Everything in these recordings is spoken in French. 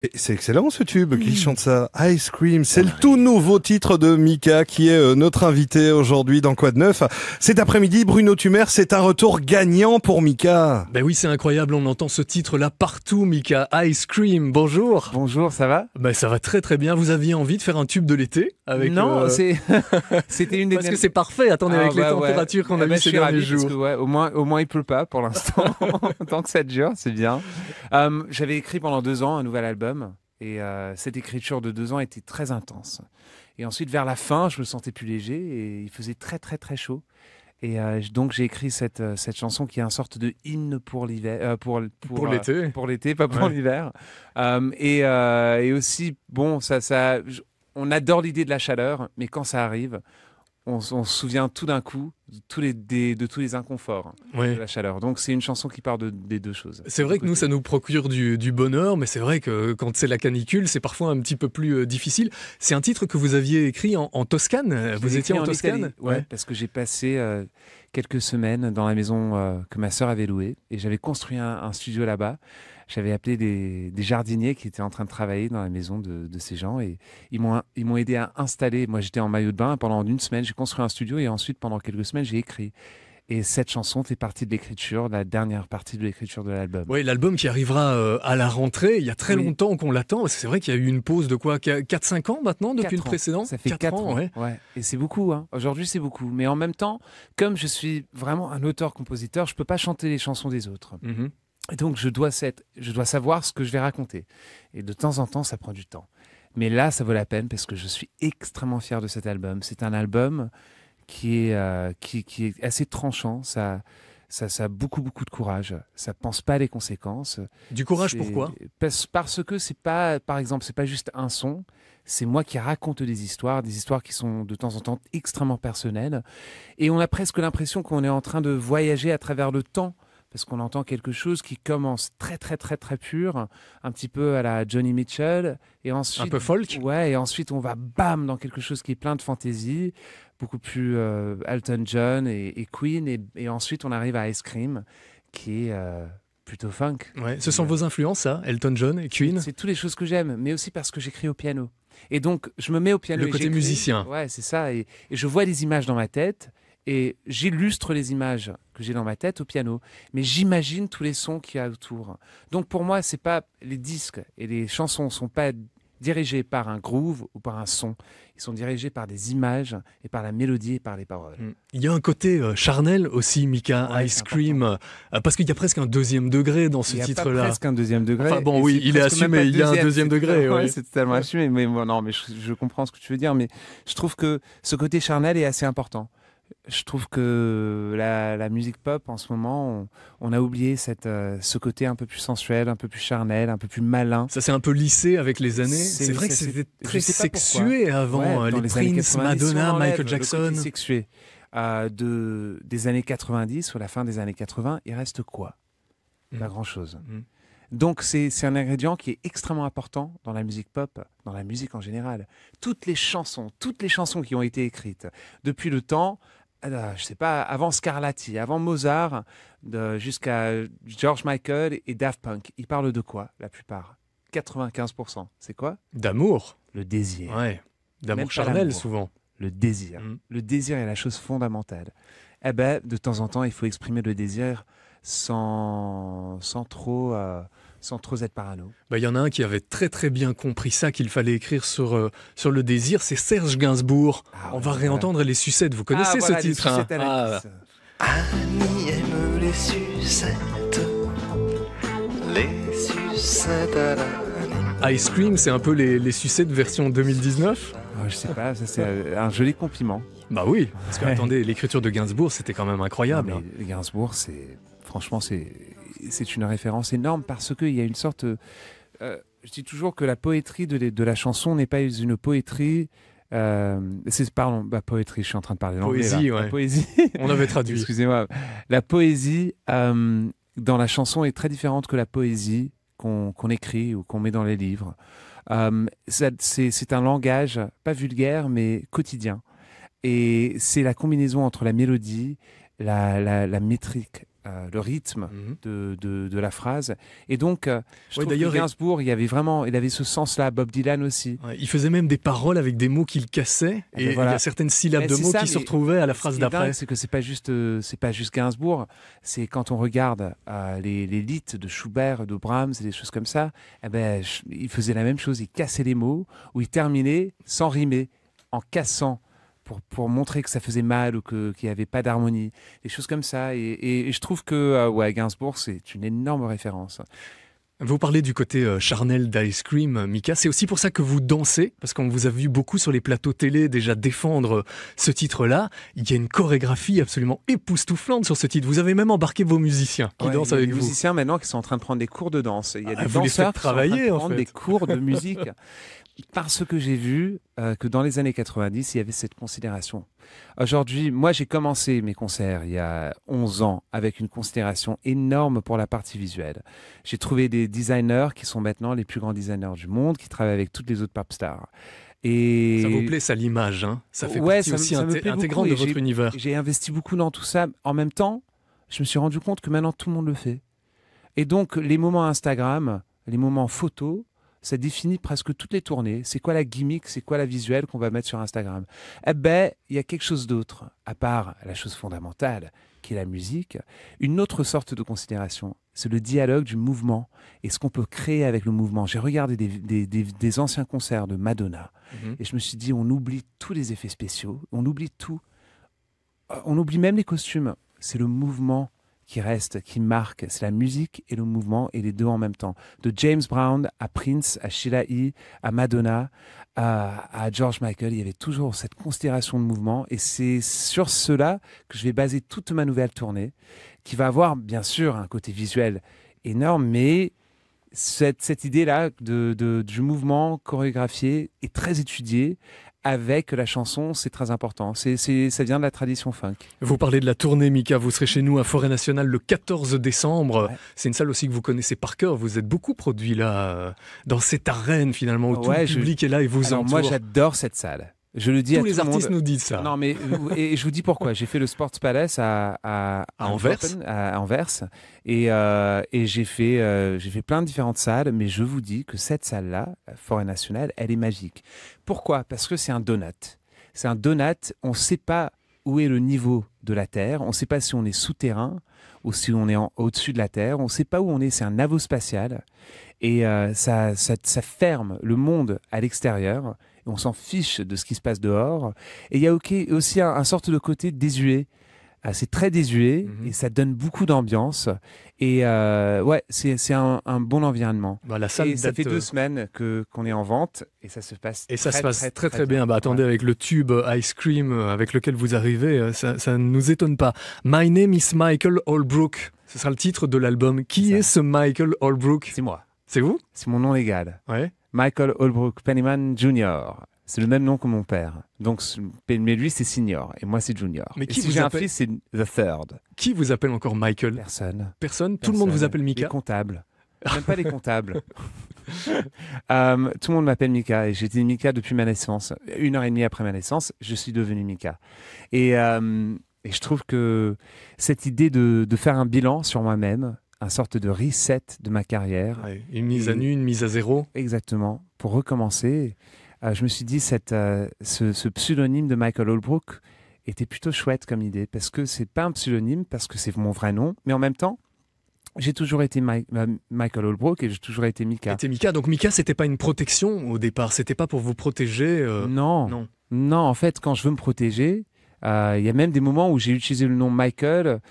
Et c'est excellent ce tube qui chante ça. Ice Cream, c'est le tout nouveau titre de Mika qui est notre invité aujourd'hui dans Quoi de Neuf. Cet après-midi, Bruno Tumer, c'est un retour gagnant pour Mika. Ben oui, c'est incroyable, on entend ce titre-là partout, Mika. Ice Cream, bonjour. Bonjour, ça va? Ben ça va très très bien. Vous aviez envie de faire un tube de l'été avec Non, c'était une des parce que c'est parfait. Attendez, avec les températures qu'on a vues ces derniers jours. Parce que, au moins il pleut pas pour l'instant. Tant que ça dure, c'est bien. J'avais écrit pendant 2 ans un nouvel album et cette écriture de 2 ans était très intense. Et ensuite, vers la fin, je me sentais plus léger et il faisait très très très chaud. Et donc j'ai écrit cette chanson qui est une sorte de hymne pour l'hiver, Pour l'été. pour l'été, pas pour l'hiver. Et aussi, bon, on adore l'idée de la chaleur, mais quand ça arrive, on se souvient tout d'un coup de tous les inconforts Ouais. de la chaleur. Donc c'est une chanson qui part des deux choses. C'est vrai que nous, ça nous procure du bonheur, mais c'est vrai que quand c'est la canicule, c'est parfois un petit peu plus difficile. C'est un titre que vous aviez écrit en Toscane. Vous étiez en Toscane? Italie, ouais, parce que j'ai passé quelques semaines dans la maison que ma sœur avait louée et j'avais construit un studio là-bas. J'avais appelé des jardiniers qui étaient en train de travailler dans la maison de ces gens et ils m'ont aidé à installer. Moi, j'étais en maillot de bain pendant une semaine. J'ai construit un studio et ensuite, pendant quelques semaines, j'ai écrit. Et cette chanson fait partie de l'écriture, la dernière partie de l'écriture de l'album. Oui, l'album qui arrivera à la rentrée. Il y a très longtemps qu'on l'attend. C'est vrai qu'il y a eu une pause de quoi, 4-5 ans maintenant depuis le précédent? Ça fait 4 ans. Ouais. Ouais. Et c'est beaucoup. Hein. Aujourd'hui, c'est beaucoup. Mais en même temps, comme je suis vraiment un auteur-compositeur, je ne peux pas chanter les chansons des autres. Mhm. Et donc, je dois savoir ce que je vais raconter. Et de temps en temps, ça prend du temps. Mais là, ça vaut la peine parce que je suis extrêmement fier de cet album. C'est un album qui est assez tranchant. Ça a beaucoup, beaucoup de courage. Ça pense pas à les conséquences. Du courage, pourquoi? Parce que c'est pas, par exemple, c'est pas juste un son. C'est moi qui raconte des histoires qui sont de temps en temps extrêmement personnelles. Et on a presque l'impression qu'on est en train de voyager à travers le temps. Parce qu'on entend quelque chose qui commence très très très très pur, un petit peu à la Johnny Mitchell, et ensuite un peu folk. Ouais, et ensuite on va bam dans quelque chose qui est plein de fantaisie, beaucoup plus Elton John et Queen, et ensuite on arrive à Ice Cream, qui est plutôt funk. Ouais, ce sont vos influences, ça, Elton John et Queen. C'est toutes les choses que j'aime, mais aussi parce que j'écris au piano. Et donc je me mets au piano. Le côté musicien. Ouais, c'est ça, et je vois des images dans ma tête. Et j'illustre les images que j'ai dans ma tête au piano, mais j'imagine tous les sons qu'il y a autour. Donc pour moi, c'est pas les disques et les chansons sont pas dirigés par un groove ou par un son. Ils sont dirigés par des images et par la mélodie et par les paroles. Il y a un côté charnel aussi, Mika, Ouais, Ice Cream, parce qu'il y a presque un deuxième degré dans ce titre-là. Il y a presque un deuxième degré. Enfin bon, oui, il est assumé, il y a un deuxième degré. Ouais, c'est totalement assumé. Mais bon, non, mais je comprends ce que tu veux dire. Mais je trouve que ce côté charnel est assez important. Je trouve que la musique pop, en ce moment, on a oublié ce côté un peu plus sensuel, un peu plus charnel, un peu plus malin. Ça s'est un peu lissé avec les années. C'est vrai que c'était très sexué avant. Ouais, les Prince, Madonna, Michael Jackson. Le côté sexué des années 90 ou la fin des années 80, il reste quoi? Pas grand-chose. Donc c'est un ingrédient qui est extrêmement important dans la musique pop, dans la musique en général. Toutes les chansons qui ont été écrites depuis le temps, je sais pas, avant Scarlatti, avant Mozart, jusqu'à George Michael et Daft Punk, ils parlent de quoi la plupart? 95%. C'est quoi? D'amour. Le désir. Ouais. D'amour Même pas charnel, l'amour. souvent. Le désir. Le désir est la chose fondamentale. Eh ben, de temps en temps, il faut exprimer le désir sans trop être parano. Il y en a un qui avait très très bien compris ça, qu'il fallait écrire sur le désir, c'est Serge Gainsbourg. On va réentendre les sucettes, vous connaissez ce titre? Annie aime les sucettes à la... Ice Cream, c'est un peu les sucettes version 2019? Je sais pas, ça c'est un joli compliment. Bah oui, parce que attendez, l'écriture de Gainsbourg, c'était quand même incroyable. Non, mais Gainsbourg, franchement, c'est une référence énorme parce qu'il y a une sorte... je dis toujours que la poétrie de la chanson n'est pas une poétrie... poétrie, je suis en train de parler l'anglais. Poésie, ouais. La poésie. On avait traduit. Excusez-moi. La poésie dans la chanson est très différente que la poésie qu'on écrit ou qu'on met dans les livres. C'est un langage, pas vulgaire, mais quotidien. Et c'est la combinaison entre la mélodie, la métrique le rythme de la phrase. Et donc, je trouve que Gainsbourg, il avait ce sens-là. Bob Dylan aussi. Ouais, il faisait même des paroles avec des mots qu'il cassait. Et voilà. Il y a certaines syllabes de mots qui se retrouvaient à la phrase d'après. C'est que c'est pas juste Gainsbourg. C'est quand on regarde les lieds de Schubert, de Brahms et des choses comme ça, il faisait la même chose. Il cassait les mots ou il terminait sans rimer, en cassant. Pour montrer que ça faisait mal ou qu'il n'y avait pas d'harmonie, des choses comme ça. Et je trouve que Gainsbourg, c'est une énorme référence. Vous parlez du côté charnel d'Ice Cream, Mika. C'est aussi pour ça que vous dansez, parce qu'on vous a vu beaucoup sur les plateaux télé déjà défendre ce titre-là. Il y a une chorégraphie absolument époustouflante sur ce titre. Vous avez même embarqué vos musiciens qui dansent avec vous. Il y a des musiciens maintenant qui sont en train de prendre des cours de danse. Il y a des danseurs qui sont en train de prendre des cours de musique. Parce que j'ai vu que dans les années 90, il y avait cette considération. Aujourd'hui, moi, j'ai commencé mes concerts il y a 11 ans avec une considération énorme pour la partie visuelle. J'ai trouvé des designers qui sont maintenant les plus grands designers du monde, qui travaillent avec toutes les autres pop stars. Et ça vous plaît, ça, l'image, hein? Ça fait partie aussi intégrante de votre univers. J'ai investi beaucoup dans tout ça. En même temps, je me suis rendu compte que maintenant, tout le monde le fait. Et donc, les moments Instagram, les moments photos, ça définit presque toutes les tournées. C'est quoi la gimmick, c'est quoi la visuelle qu'on va mettre sur Instagram? Eh ben, il y a quelque chose d'autre, à part la chose fondamentale, qui est la musique. Une autre sorte de considération, c'est le dialogue du mouvement et ce qu'on peut créer avec le mouvement. J'ai regardé des anciens concerts de Madonna et je me suis dit, on oublie tous les effets spéciaux, on oublie tout. On oublie même les costumes. C'est le mouvement qui reste, qui marque, c'est la musique et le mouvement, et les deux en même temps. De James Brown à Prince, à Sheila E., à Madonna, à George Michael, il y avait toujours cette considération de mouvement, et c'est sur cela que je vais baser toute ma nouvelle tournée, qui va avoir bien sûr un côté visuel énorme, mais cette idée-là du mouvement chorégraphié est très étudiée. Avec la chanson, c'est très important. Ça vient de la tradition funk. Vous parlez de la tournée, Mika. Vous serez chez nous à Forêt Nationale le 14 décembre. Ouais. C'est une salle aussi que vous connaissez par cœur. Vous êtes beaucoup produit là, dans cette arène finalement, où tout le public est là et vous entoure. Moi, j'adore cette salle. Je le dis à tout le monde. Tous les artistes nous disent ça. Non, mais et je vous dis pourquoi. J'ai fait le Sports Palace à Anvers. À Anvers. Et j'ai fait plein de différentes salles, mais je vous dis que cette salle-là, Forêt Nationale, elle est magique. Pourquoi? Parce que c'est un donut. C'est un donut, on ne sait pas où est le niveau de la Terre, on ne sait pas si on est souterrain ou si on est au-dessus de la Terre, on ne sait pas où on est, c'est un navo spatial. Et ça ferme le monde à l'extérieur, et on s'en fiche de ce qui se passe dehors. Et il y a aussi un sorte de côté désuet. C'est très désuet et ça donne beaucoup d'ambiance. Et c'est un bon environnement. Bah, la salle et ça fait 2 semaines qu'on est en vente et ça se passe très bien. Bah, attendez, avec le tube Ice Cream avec lequel vous arrivez, ça ne nous étonne pas. My Name is Michael Holbrook. Ce sera le titre de l'album. Qui est ce Michael Holbrook? C'est moi. C'est vous? C'est mon nom légal. Ouais. Michael Holbrook Pennyman Jr. C'est le même nom que mon père. Donc, mais lui, c'est Senior. Et moi, c'est Junior. Mais qui vous appelle... un fils, c'est The Third. Qui vous appelle encore Michael? Personne. Personne? Tout le monde vous appelle Mika? Les comptables. Même pas les comptables. Tout le monde m'appelle Mika. Et j'étais Mika depuis ma naissance. 1h30 après ma naissance, je suis devenu Mika. Et je trouve que cette idée de faire un bilan sur moi-même, une sorte de reset de ma carrière. Ouais, une mise à nu, une mise à zéro. Exactement. Pour recommencer... je me suis dit ce pseudonyme de Michael Holbrook était plutôt chouette comme idée parce que c'est pas un pseudonyme, parce que c'est mon vrai nom, mais en même temps, j'ai toujours été Michael Holbrook et j'ai toujours été Mika. Donc Mika, c'était pas une protection au départ, c'était pas pour vous protéger. Non, en fait, quand je veux me protéger, il y a même des moments où j'ai utilisé le nom Michael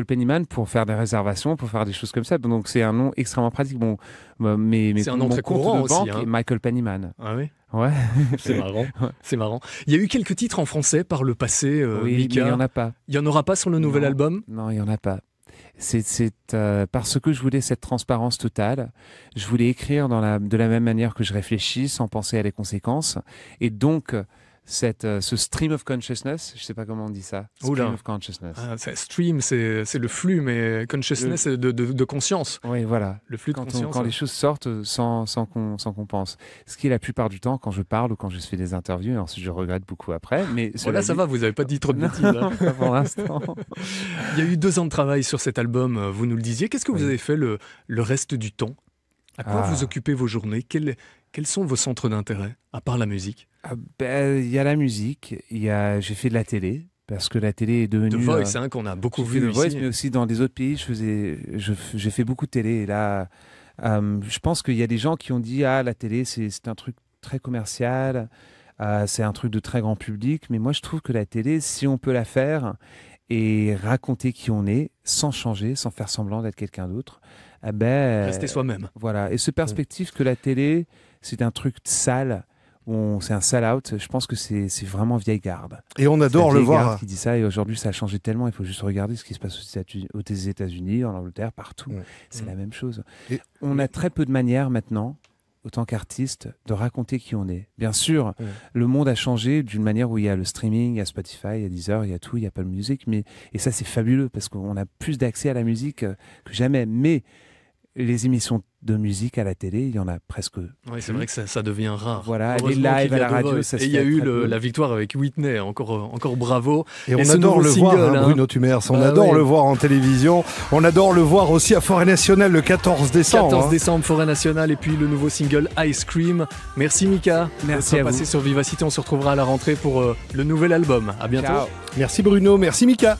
Pennyman pour faire des réservations, pour faire des choses comme ça. Donc c'est un nom extrêmement pratique. Bon, c'est un nom très courant aussi. Est Michael Pennyman. Ah oui. Ouais. C'est marrant. C'est marrant. Il y a eu quelques titres en français par le passé. Oui, Mika. Mais il y en a pas. Il y en aura pas sur le nouvel album. Non, il y en a pas. C'est parce que je voulais cette transparence totale. Je voulais écrire de la même manière que je réfléchis, sans penser à les conséquences. Et donc ce stream of consciousness, je sais pas comment on dit ça. Stream of consciousness. Stream, c'est le flux, mais consciousness, c'est de conscience. Oui, voilà. Le flux de conscience. Quand les choses sortent sans qu'on pense. Ce qui est la plupart du temps quand je parle ou quand je fais des interviews, et ensuite je regrette beaucoup après. Mais là, ça va, vous n'avez pas dit trop de bêtises. Hein. Pour l'instant. Il y a eu 2 ans de travail sur cet album, vous nous le disiez. Qu'est-ce que vous avez fait le reste du temps? À quoi vous occupez vos journées? Quels sont vos centres d'intérêt, à part la musique? Il y a la musique, j'ai fait de la télé, parce que la télé est devenue... The Voice, qu'on a beaucoup vu The Voice, ici. mais aussi dans des autres pays, j'ai fait beaucoup de télé. Et là, je pense qu'il y a des gens qui ont dit « Ah, la télé, c'est un truc très commercial, c'est un truc de très grand public. » Mais moi, je trouve que la télé, si on peut la faire et raconter qui on est, sans changer, sans faire semblant d'être quelqu'un d'autre, rester soi-même. Voilà. Et ce perspective que la télé, c'est un truc sale, c'est un sell-out, je pense que c'est vraiment vieille garde. Et on adore le voir. Qui dit ça, et aujourd'hui ça a changé tellement, il faut juste regarder ce qui se passe aux États-Unis, en Angleterre, partout. C'est la même chose. On a très peu de manières maintenant, autant qu'artiste, de raconter qui on est. Bien sûr, le monde a changé d'une manière où il y a le streaming, il y a Spotify, il y a Deezer, il y a tout, il y a Apple Music, et ça c'est fabuleux parce qu'on a plus d'accès à la musique que jamais. Mais les émissions de musique à la télé, il y en a presque. Oui, c'est vrai que ça devient rare. Voilà, les lives à la radio, ça se fait. Et il y a eu la victoire avec Whitney, encore bravo. Et on adore le voir, Bruno Tumers, on adore le voir en télévision, on adore le voir aussi à Forêt Nationale le 14 décembre. 14 décembre, Forêt Nationale, et puis le nouveau single Ice Cream. Merci Mika. Merci à vous. Passé sur Vivacité, on se retrouvera à la rentrée pour le nouvel album. À bientôt. Ciao. Merci Bruno, merci Mika.